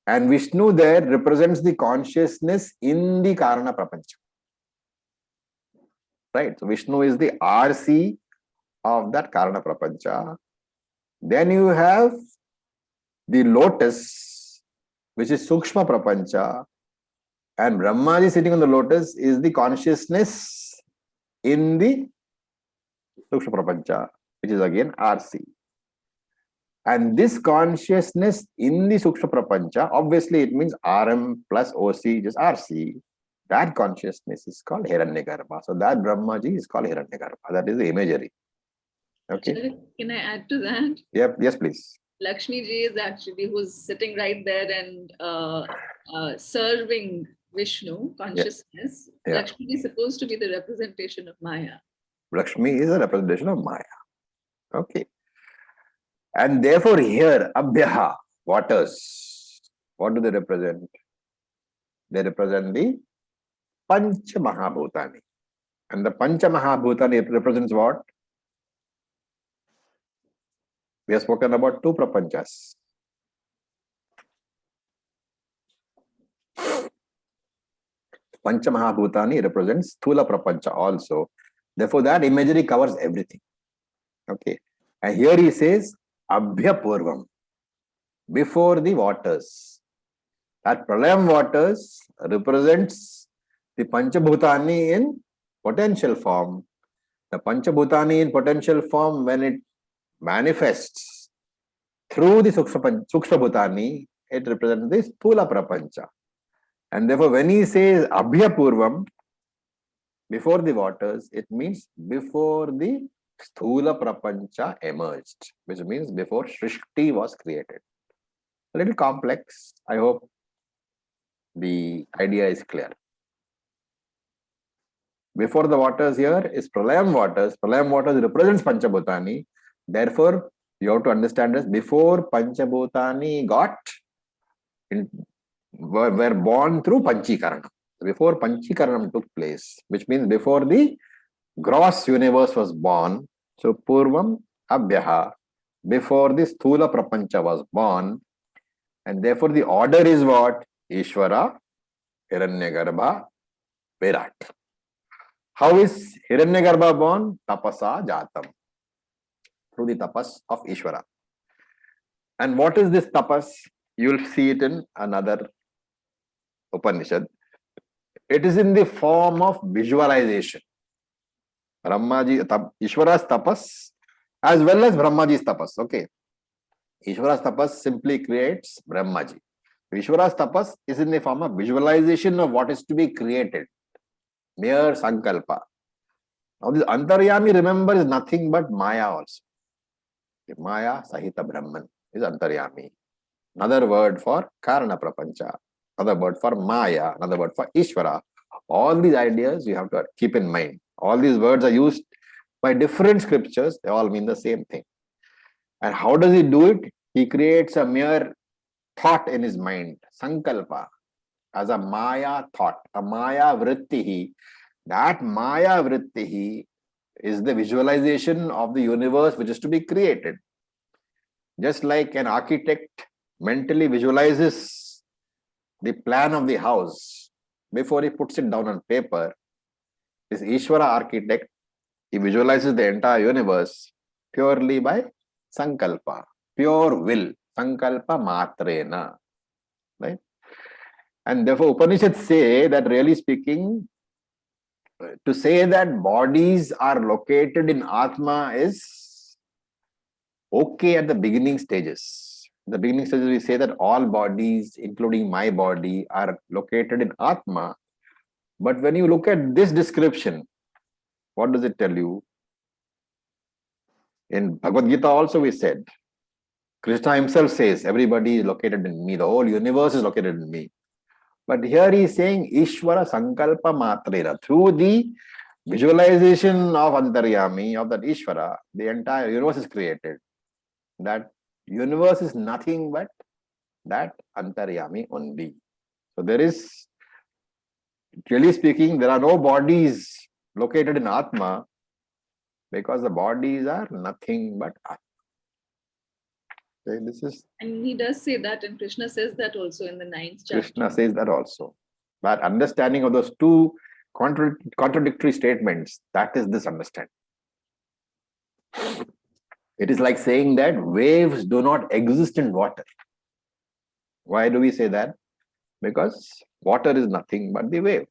and Vishnu there represents the consciousness in the Karana Prapancha. Right? So Vishnu is the RC of that Karana Prapancha. Then you have the lotus, which is Sukshma Prapancha, and Brahmaji sitting on the lotus is the consciousness in the Sukshma Prapancha, which is again RC. And this consciousness in the Sukshma Prapancha, obviously it means RM plus OC is RC. That consciousness is called Hiranyagarbha. So that Brahmaji is called Hiranyagarbha. That is the imagery. Okay. Can I add to that? Yep. Yes, please. Lakshmi ji is actually who's sitting right there and serving Vishnu consciousness. Yeah. Lakshmi ji is supposed to be the representation of Maya. Lakshmi is a representation of Maya. Okay. And therefore here, Abhyaha, waters, what do they represent? They represent the Pancha Mahabhutani. And the Pancha Mahabhutani represents what? We have spoken about two prapanchas. Pancha Mahabhutani represents Sthula Prapancha also. Therefore, that imagery covers everything. Okay. And here he says, Abhya Purvam, before the waters. That Pralayam waters represents the Panchabhutani in potential form. The Panchabhutani in potential form, when it manifests through the Sukshma Bhutani, it represents the Sthula Prapancha. And therefore, when he says Abhya Purvam, before the waters, it means before the Sthula Prapancha emerged, which means before Srishti was created. A little complex. I hope the idea is clear. Before the waters here is Pralayam waters. Pralayam waters represents Panchabhutani. Therefore, you have to understand this. Before Panchabhutani were born through Panchikaranam. Before Panchikaranam took place, which means before the gross universe was born. So Purvam Abhyaha, before the Sthula Prapancha was born. And therefore the order is what? Ishvara, Hiranyagarbha, Virat. How is Hiranyagarbha born? Tapasa Jatam. Through the tapas of Ishvara. And what is this tapas? You will see it in another Upanishad. It is in the form of visualization. Ishvara's tapas as well as Brahmaji's tapas. Okay. Ishvara's tapas simply creates Brahmaji. Ishvara's tapas is in the form of visualization of what is to be created. Mere Sankalpa. Now this Antaryami, remember, is nothing but Maya also. Maya Sahita Brahman is Antaryami. Another word for Karana Prapancha. Another word for Maya. Another word for Ishvara. All these ideas you have to keep in mind. All these words are used by different scriptures. They all mean the same thing. And how does he do it? He creates a mere thought in his mind. Sankalpa. As a Maya thought. A Maya Vrittihi. That Maya Vrittihi is the visualization of the universe which is to be created. Just like an architect mentally visualizes the plan of the house before he puts it down on paper, this Easwara architect, he visualizes the entire universe purely by sankalpa, pure will, sankalpa matrena, right? And therefore Upanishads say that, really speaking, to say that bodies are located in Atma is okay at the beginning stages. In the beginning stages, we say that all bodies, including my body, are located in Atma. But when you look at this description, what does it tell you? In Bhagavad Gita also we said, Krishna himself says, everybody is located in me, the whole universe is located in me. But here he is saying, Ishvara Sankalpa Matrera, through the visualization of Antaryami, of that Ishvara, the entire universe is created. That universe is nothing but that Antaryami only. So there is, really speaking, there are no bodies located in Atma, because the bodies are nothing but Atma. Okay, this is, And he does say that, and Krishna says that also in the 9th chapter. Krishna says that also. But understanding of those two contradictory statements, that is this understanding. It is like saying that waves do not exist in water. Why do we say that? Because water is nothing but the wave.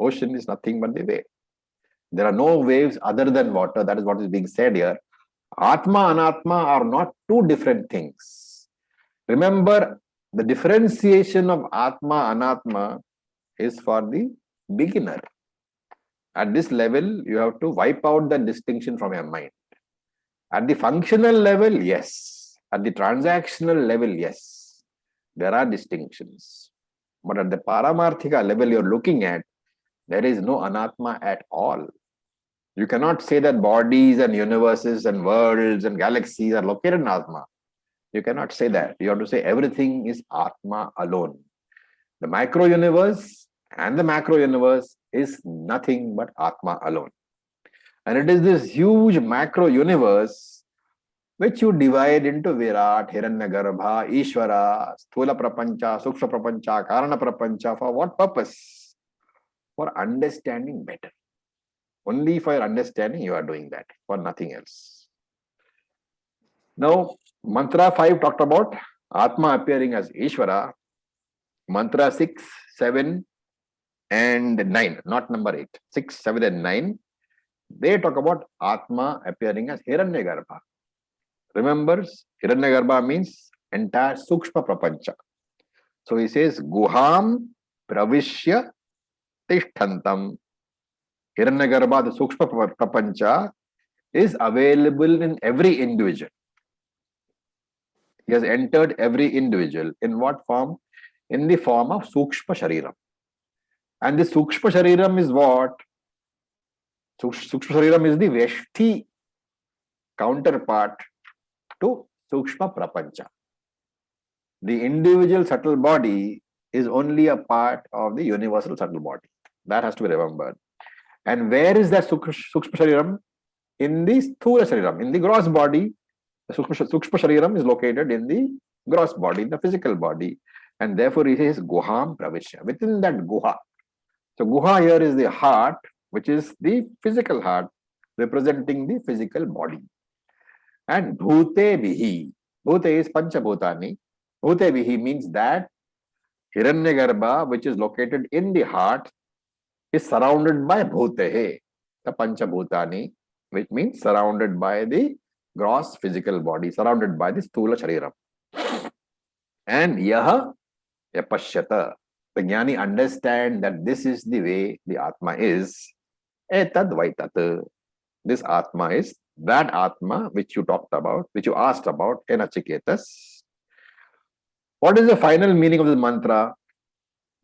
Ocean is nothing but the wave. There are no waves other than water. That is what is being said here. Atma, Anatma are not two different things. Remember, the differentiation of Atma, Anatma is for the beginner. At this level, you have to wipe out the distinction from your mind. At the functional level, yes. At the transactional level, yes. There are distinctions. But at the Paramarthika level you're looking at, there is no Anatma at all. You cannot say that bodies and universes and worlds and galaxies are located in Atma. You cannot say that. You have to say everything is Atma alone. The micro universe and the macro universe is nothing but Atma alone. And it is this huge macro universe which you divide into Virat, Hiranyagarbha, Ishvara, Sthula Prapancha, Sukshma Prapancha, Karana Prapancha. For what purpose? For understanding better. Only for your understanding you are doing that, for nothing else. Now, Mantra 5 talked about Atma appearing as Ishvara. Mantra 6, 7 and 9, not number 8. 6, 7 and 9, they talk about Atma appearing as Hiranyagarbha. Remember, Hiranyagarbha means entire Sukshma Prapancha. So he says, Guham Pravishya Tishthantam. Hiranyagarbha, the Sukshma Prapancha, is available in every individual. He has entered every individual. In what form? In the form of Sukshma Shariram. And the Sukshma Shariram is what? Sukshma Shariram is the Veshti counterpart to Sukshma Prapancha. The individual subtle body is only a part of the universal subtle body. That has to be remembered. And where is that Sukshma Shariram? In the Sthula Shariram, in the gross body. The Sukshma Shariram is located in the gross body, in the physical body. And therefore it is Guham Pravishya, within that Guha. So Guha here is the heart, which is the physical heart, representing the physical body. And Bhute Bihi. Bhute is Panchabhutani. Bhute Bihi means that Hiranyagarbha, which is located in the heart, is surrounded by Bhutehe, the Panchabhutani, which means surrounded by the gross physical body, surrounded by the Sthula Shariram. And Yaha Yapashyata. The Jnani understand that this is the way the Atma is. Etad Vaitat. This Atma is that Atma which you talked about, which you asked about in Achiketas. What is the final meaning of this mantra?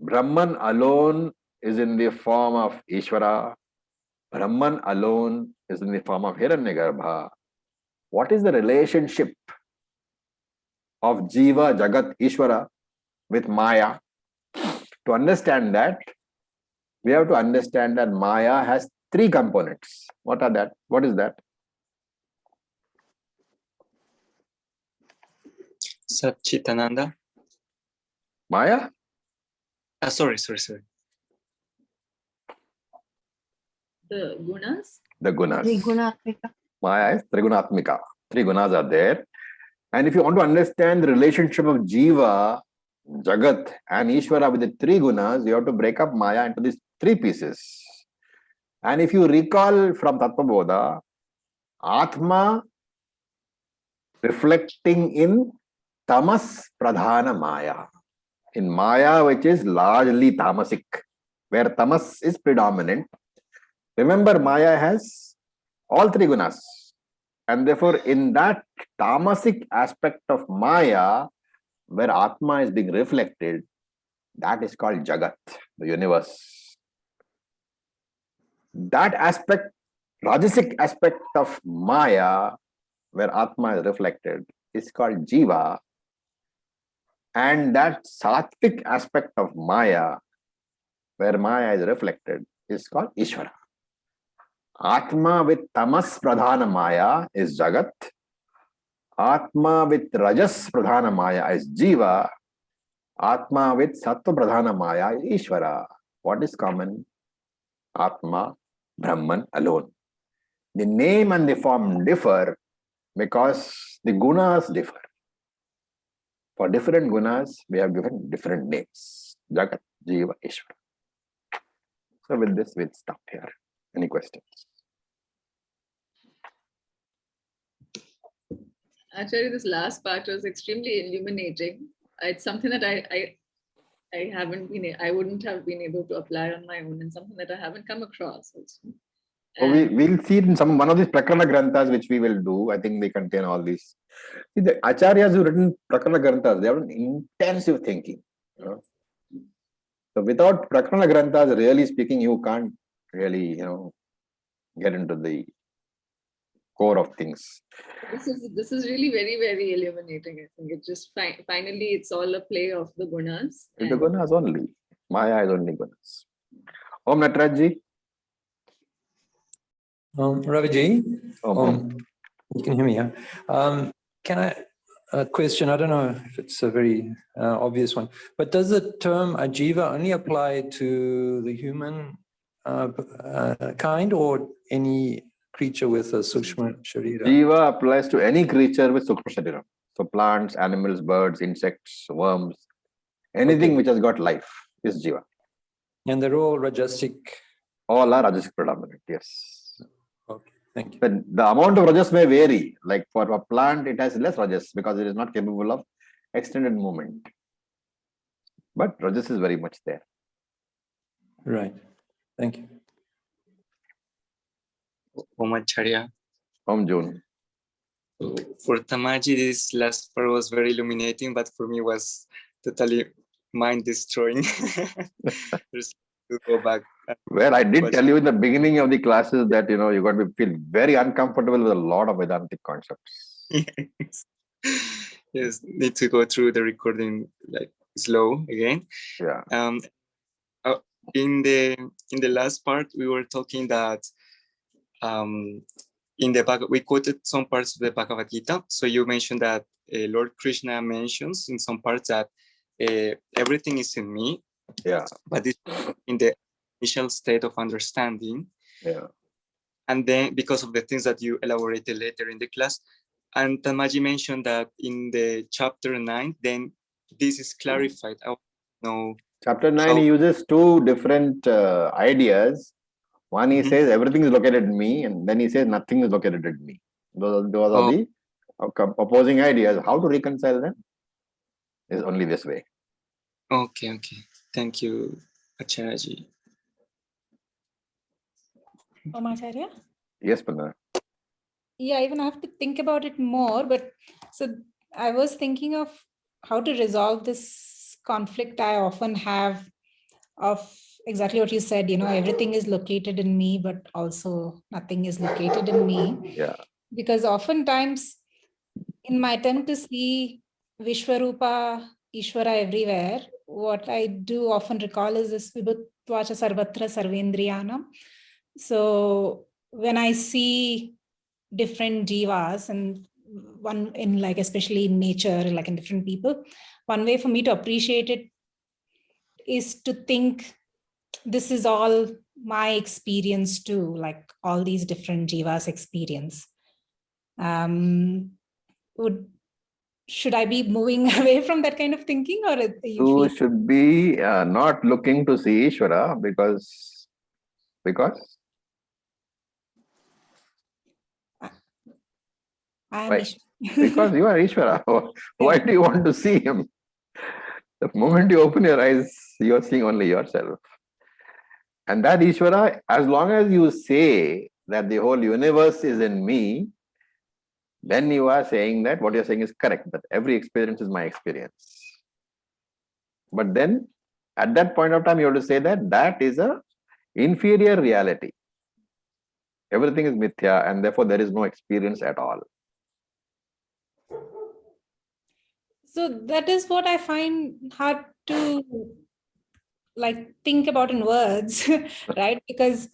Brahman alone is in the form of Ishvara. Brahman alone is in the form of Hiranyagarbha. What is the relationship of Jiva, Jagat, Ishvara with Maya? To understand that, we have to understand that Maya has three components. What are that? What is that? Satchitananda. Maya? Sorry. The gunas? The gunas. Trigunatmika. Maya is Trigunatmika. Three gunas are there. And if you want to understand the relationship of Jiva, Jagat and Ishvara with the three gunas, you have to break up Maya into these three pieces. And if you recall from Tattva Bodha, Atma reflecting in Tamas Pradhana Maya. In Maya, which is largely tamasic, where tamas is predominant. Remember, Maya has all three gunas. And therefore, in that tamasic aspect of Maya, where Atma is being reflected, that is called Jagat, the universe. That aspect, Rajasic aspect of Maya, where Atma is reflected, is called Jiva. And that Sattvic aspect of Maya, where Maya is reflected, is called Ishvara. Atma with Tamas Pradhana Maya is Jagat. Atma with Rajas Pradhana Maya is Jiva. Atma with Sattva Pradhana Maya is Ishvara. What is common? Atma, Brahman alone. The name and the form differ because the gunas differ. For different gunas, we have given different names. Jagat, Jiva, Ishvara. So with this, we'll stop here. Any questions? Actually, this last part was extremely illuminating. It's something that I wouldn't have been able to apply on my own, and something that I haven't come across also. So we'll see in one of these Prakarana Granthas which we will do. I think they contain all these. See, the Acharyas who written Prakarana Granthas, they have an intensive thinking. You know? So without Prakarana Granthas, really speaking, you can't really, get into the core of things. This is really very, very illuminating. I think it just finally it's all a play of the gunas. The gunas only. Maya is only gunas. Om Natarajji. Raviji, you can hear me, yeah? Can I, a question, I don't know if it's a very obvious one, but does the term ajiva only apply to the human kind or any creature with a sukshma sharira? Jiva applies to any creature with sukshma sharira. So plants, animals, birds, insects, worms, anything which has got life is jiva. And they're all rajasic? All are rajasic predominant, yes. Okay, thank you. The amount of rajas may vary. Like for a plant, it has less rajas because it is not capable of extended movement. But rajas is very much there. Right. Thank you. Om Acharaya. Om June. For Tamaji, this last part was very illuminating, but for me was totally mind destroying. Just to go back. Where I did tell you in the beginning of the classes that you're going to feel very uncomfortable with a lot of Vedantic concepts. Yes, need to go through the recording like slow again. Yeah. In the last part, we were talking that in the we quoted some parts of the Bhagavad Gita. So you mentioned that Lord Krishna mentions in some parts that everything is in me. Yeah. But it's in the initial state of understanding. Yeah. And then because of the things that you elaborated later in the class, and Tamaji mentioned that in the chapter 9, then this is clarified. I know. Chapter 9, he uses two different ideas. One, he says everything is located in me, and then he says nothing is located in me. Those are the opposing ideas. How to reconcile them is only this way. Okay. Thank you, Acharya. Om Acharya? Yes, Pandana. Yeah, even I have to think about it more, but so I was thinking of how to resolve this conflict I often have of exactly what you said, everything is located in me, but also nothing is located in me. Yeah. Because oftentimes in my attempt to see Vishwarupa, Ishvara everywhere, what I do often recall is this Vibhutvacha Sarvatra Sarvendriyanam. So when I see different jivas and one in like, especially in nature, like in different people, one way for me to appreciate it is to think this is all my experience too, like all these different jivas experience. Should I be moving away from that kind of thinking, or You should be not looking to see Ishvara because I am why? Because you are Ishvara. Why do you want to see him? The moment you open your eyes, you are seeing only yourself. And that Ishvara, as long as you say that the whole universe is in me, then you are saying that what you're saying is correct, that every experience is my experience. But then at that point of time, you have to say that that is a inferior reality. Everything is mithya, and therefore there is no experience at all. So that is what I find hard to like think about in words, right? Because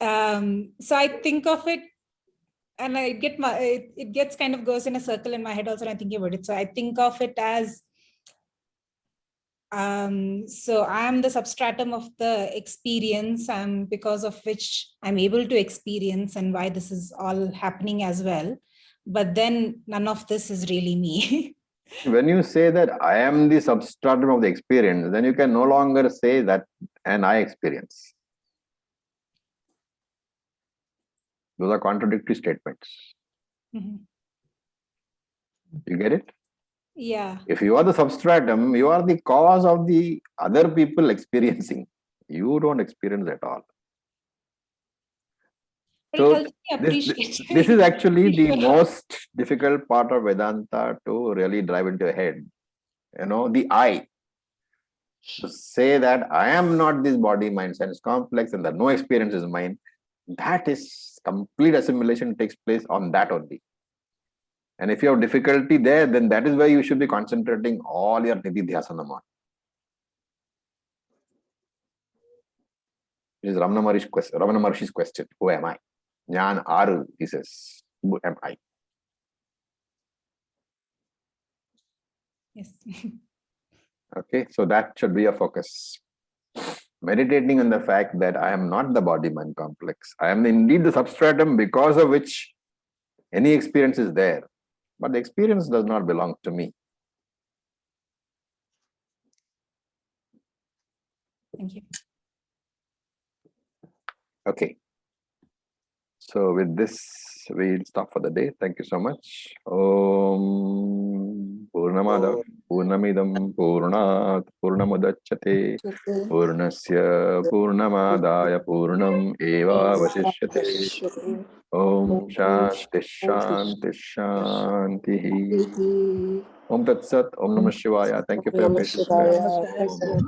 so I think of it, and I get it gets kind of goes in a circle in my head also when I'm thinking about it. So I think of it as so I am the substratum of the experience, and because of which I'm able to experience, and why this is all happening as well. But then none of this is really me. When you say that I am the substratum of the experience, then you can no longer say that an I experience. Those are contradictory statements. Mm-hmm. You get it? Yeah. If you are the substratum, you are the cause of the other people experiencing. You don't experience at all. But So it helps me appreciate. this is actually the most difficult part of Vedanta to really drive into your head. You know, the I. To say that I am not this body, mind, sense complex, and that no experience is mine, that is complete assimilation takes place on that only. And if you have difficulty there, then that is where you should be concentrating all your nididhyasanam on. This is Ramana Maharishi's question. Who am I? Jnana Aru, he says. Who am I? Yes. Okay, so that should be your focus. Meditating on the fact that I am not the body-mind complex. I am indeed the substratum because of which any experience is there. But the experience does not belong to me. Thank you. Okay. So with this, we'll stop for the day. Thank you so much. Om Purnamada Purnamidam Purnat Purnamudachyate Purnasya Purnamadaya Purnam Eva Vasishyate. Om Shanti Shanti Shanti. Om Tat Sat. Om Namah Shivaya. Thank you for your patience. Namaskar.